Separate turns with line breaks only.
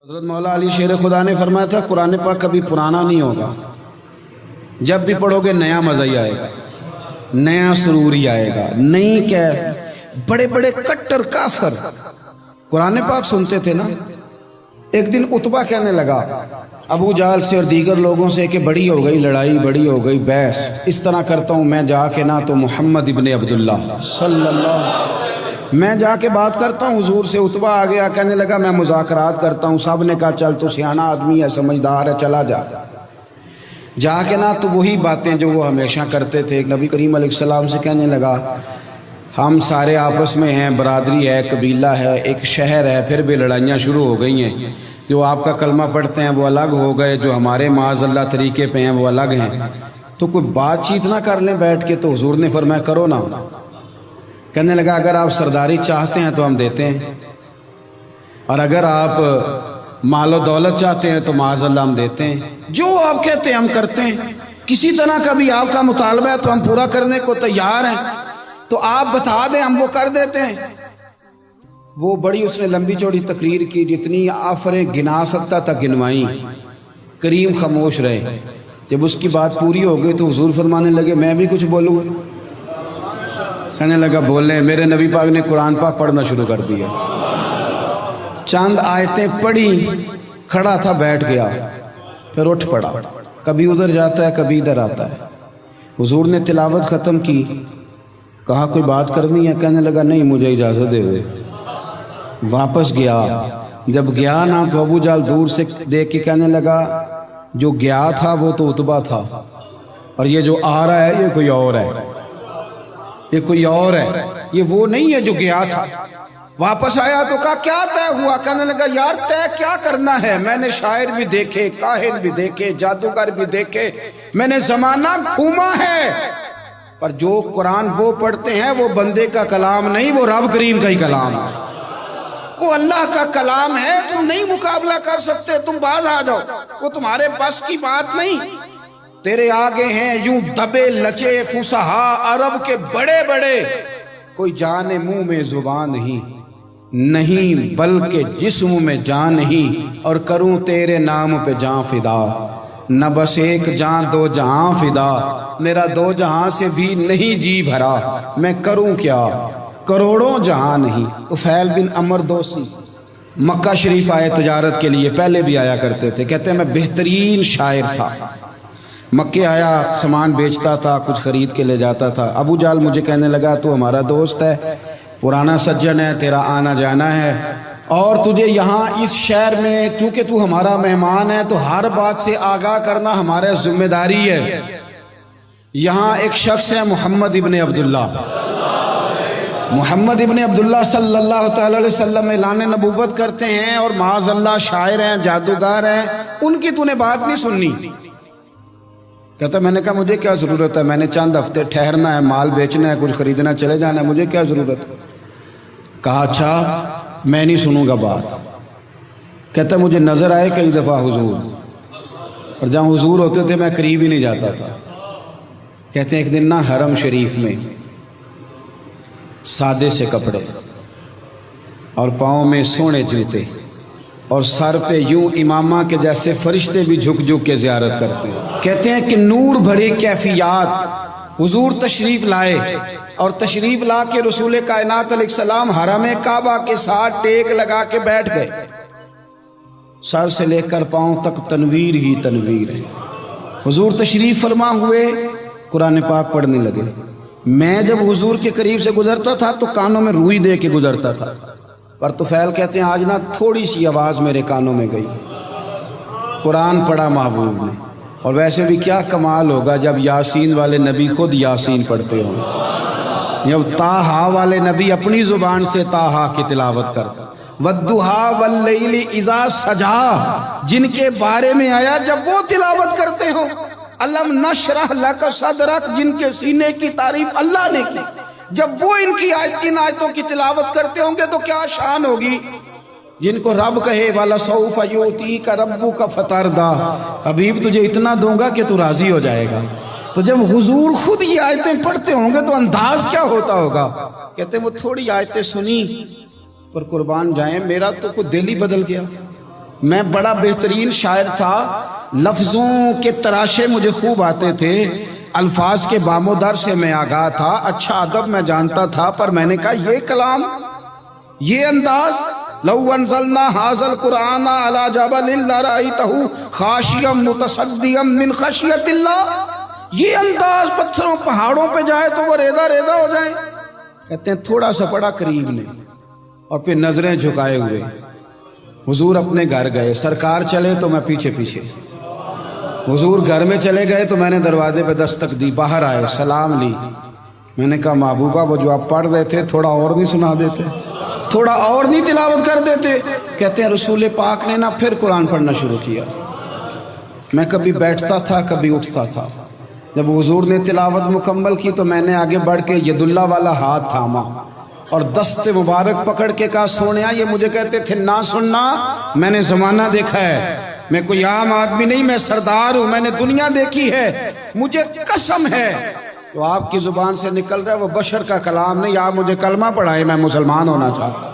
حضرت مولا علی شیر خدا نے فرمایا تھا قرآن پاک کبھی پرانا نہیں ہوگا، جب بھی پڑھو گے نیا مزہ ہی آئے گا، نیا سرور ہی آئے گا، نئی کیف۔ بڑے بڑے کٹر کافر قرآن پاک سنتے تھے نا۔ ایک دن عتبہ کہنے لگا ابو جہل سے اور دیگر لوگوں سے کہ بڑی ہو گئی لڑائی، بڑی ہو گئی بحث، اس طرح کرتا ہوں میں جا کے نہ تو محمد ابن عبداللہ صلی اللہ میں جا کے بات کرتا ہوں حضور سے۔ عتبہ آ گیا، کہنے لگا میں مذاکرات کرتا ہوں۔ سب نے کہا چل تو سیانا آدمی ہے، سمجھدار ہے، چلا جا۔ جا کے نہ تو وہی باتیں جو وہ ہمیشہ کرتے تھے۔ نبی کریم علیہ السلام سے کہنے لگا ہم سارے آپس میں ہیں، برادری ہے، قبیلہ ہے، ایک شہر ہے، پھر بھی لڑائیاں شروع ہو گئی ہیں۔ جو آپ کا کلمہ پڑھتے ہیں وہ الگ ہو گئے، جو ہمارے معاذ اللہ طریقے پہ ہیں وہ الگ ہیں، تو کوئی بات چیت نہ کر لیں بیٹھ کے۔ تو حضور نے فرمایا کرو نا۔ کہنے لگا اگر آپ سرداری چاہتے ہیں تو ہم دیتے ہیں، اور اگر آپ مال و دولت چاہتے ہیں تو معاذ اللہ ہم دیتے ہیں، جو آپ کہتے ہیں ہم کرتے ہیں۔ کسی طرح کا بھی آپ کا مطالبہ ہے تو ہم پورا کرنے کو تیار ہیں، تو آپ بتا دیں ہم وہ کر دیتے ہیں۔ وہ بڑی اس نے لمبی چوڑی تقریر کی، جتنی آفریں گنا سکتا تھا گنوائیں۔ کریم خاموش رہے۔ جب اس کی بات پوری ہو گئی تو حضور فرمانے لگے میں بھی کچھ بولوں۔ کہنے لگا بولیں۔ میرے نبی پاک نے قرآن پاک پڑھنا شروع کر دیا۔ چند آیتیں پڑھی، کھڑا تھا بیٹھ گیا، پھر اٹھ پڑا، کبھی ادھر جاتا ہے کبھی ادھر آتا ہے۔ حضور نے تلاوت ختم کی، کہا کوئی بات کرنی ہے؟ کہنے لگا نہیں مجھے اجازت دے دے۔ واپس گیا، جب گیا نا تو ابو جہل دور سے دیکھ کے کہنے لگا جو گیا تھا وہ تو عتبہ تھا، اور یہ جو آ رہا ہے یہ کوئی اور ہے، یہ کوئی اور ہے، یہ وہ نہیں ہے جو گیا تھا۔ واپس آیا تو کہا کیا طے ہوا؟ کہنے لگا یار طے کیا کرنا ہے، میں نے شاعر بھی دیکھے، کاہن بھی دیکھے، جادوگر بھی دیکھے، میں نے زمانہ گھوما ہے، پر جو قرآن وہ پڑھتے ہیں وہ بندے کا کلام نہیں، وہ رب کریم کا ہی کلام ہے، وہ اللہ کا کلام ہے۔ تم نہیں مقابلہ کر سکتے، تم باز آ جاؤ، وہ تمہارے بس کی بات نہیں۔ تیرے آگے ہیں یوں دبے لچے فصحا عرب کے بڑے بڑے، کوئی جان منہ میں زبان نہیں بلکہ جسم میں جان نہیں، اور کروں تیرے نام پہ جان فدا، نہ بس ایک جان دو جہاں فدا، میرا دو جہاں سے بھی نہیں جی بھرا، میں کروں کیا کروڑوں جہاں نہیں۔ طفیل بن عمر دوسی مکہ شریف آئے تجارت کے لیے، پہلے بھی آیا کرتے تھے، کہتے ہیں میں بہترین شاعر تھا، مکے آیا سامان بیچتا تھا، کچھ خرید کے لے جاتا تھا۔ ابو جہل مجھے کہنے لگا تو ہمارا دوست ہے، پرانا سجن ہے، تیرا آنا جانا ہے، اور تجھے یہاں اس شہر میں کیونکہ تو ہمارا مہمان ہے تو ہر بات سے آگاہ کرنا ہمارا ذمہ داری ہے۔ یہاں ایک شخص ہے محمد ابن عبداللہ، محمد ابن عبداللہ صلی اللہ تعالی علیہ وسلم اعلان نبوت کرتے ہیں، اور معاذ اللہ شاعر ہیں، جادوگر ہیں، ان کی تو نے بات نہیں سننی۔ کہتا میں نے کہا مجھے کیا ضرورت ہے، میں نے چند ہفتے ٹھہرنا ہے، مال بیچنا ہے، کچھ خریدنا، چلے جانا ہے، مجھے کیا ضرورت ہے؟ کہا اچھا میں نہیں سنوں گا بات۔ کہتا مجھے نظر آئے کئی دفعہ حضور، اور جہاں حضور ہوتے تھے میں قریب ہی نہیں جاتا تھا۔ کہتے ہیں ایک دن نا حرم شریف میں سادے سے کپڑے اور پاؤں میں سونے جوتے اور سر پہ یوں امامہ کے جیسے فرشتے بھی جھک جھک کے زیارت کرتے ہیں۔ کہتے ہیں کہ نور بھری کیفیات حضور تشریف لائے، اور تشریف لا کے رسول کائنات علیہ السلام حرم کعبہ کے ساتھ ٹیک لگا کے بیٹھ گئے، سر سے لے کر پاؤں تک تنویر ہی تنویر ہے۔ حضور تشریف فرما ہوئے، قرآن پاک پڑھنے لگے۔ میں جب حضور کے قریب سے گزرتا تھا تو کانوں میں روئی دے کے گزرتا تھا، پر طفیل کہتے ہیں آج نا تھوڑی سی آواز میرے کانوں میں گئی، قرآن پڑھا محبوب نے۔ اور ویسے بھی کیا کمال ہوگا جب یاسین والے نبی خود یاسین پڑھتے ہوں، جب طٰہٰ والے نبی اپنی زبان سے طٰہٰ کی تلاوت کرتے، وَالضُّحَىٰ وَاللَّيْلِ اِذَا سَجَىٰ جن کے بارے میں آیا جب وہ تلاوت کرتے ہوں، الم نشرح لک صدرک جن کے سینے کی تعریف اللہ نے کی، جب وہ ان آیتوں کی تلاوت کرتے ہوں گے تو کیا شان ہوگی۔ جن کو رب کہے وَلَسَوْفَ يُؤْتِيكَ رَبُّكَ فَتَرْضَىٰ حبیب تجھے اتنا دوں گا کہ تو راضی ہو جائے گا۔ تو جب حضور خود یہ آیتیں پڑھتے ہوں گے تو انداز کیا ہوتا ہوگا۔ کہتے ہیں وہ تھوڑی آیتیں سنی پر قربان جائیں میرا تو کوئی دل ہی بدل گیا۔ میں بڑا بہترین شاعر تھا، لفظوں کے تراشے مجھے خوب آتے تھے، الفاظ کے بامودر سے میں آگاہ تھا، اچھا ادب میں جانتا تھا، پر میں نے کہا یہ کلام، یہ انداز، لو انزلنا ھذا القرآن علی جبل لرأیتہ خاشعا متصدعا من خشیۃ اللہ، یہ انداز پتھروں پہاڑوں پہ جائے تو وہ ریزہ ریزہ ہو جائیں۔ کہتے ہیں تھوڑا سا پڑا قریب نے، اور پھر نظریں جھکائے ہوئے حضور اپنے گھر گئے، سرکار چلے تو میں پیچھے پیچھے، حضور گھر میں چلے گئے تو میں نے دروازے پہ دستک دی، باہر آئے، سلام لی، میں نے کہا محبوبہ وہ جو آپ پڑھ رہے تھے تھوڑا اور نہیں سنا دیتے، تھوڑا اور نہیں تلاوت کر دیتے؟ کہتے ہیں رسول پاک نے نا پھر قرآن پڑھنا شروع کیا، میں کبھی بیٹھتا تھا کبھی اٹھتا تھا، جب حضور نے تلاوت مکمل کی تو میں نے آگے بڑھ کے ید اللہ والا ہاتھ تھاما اور دست مبارک پکڑ کے کہا سونیا یہ مجھے کہتے تھے نہ سننا، میں نے زمانہ دیکھا ہے، میں کوئی عام آدمی نہیں، میں سردار ہوں، میں نے دنیا دیکھی ہے، مجھے قسم ہے تو آپ کی زبان سے نکل رہا ہے وہ بشر کا کلام نہیں، آپ مجھے کلمہ پڑھائیں، میں مسلمان ہونا چاہتا ہوں۔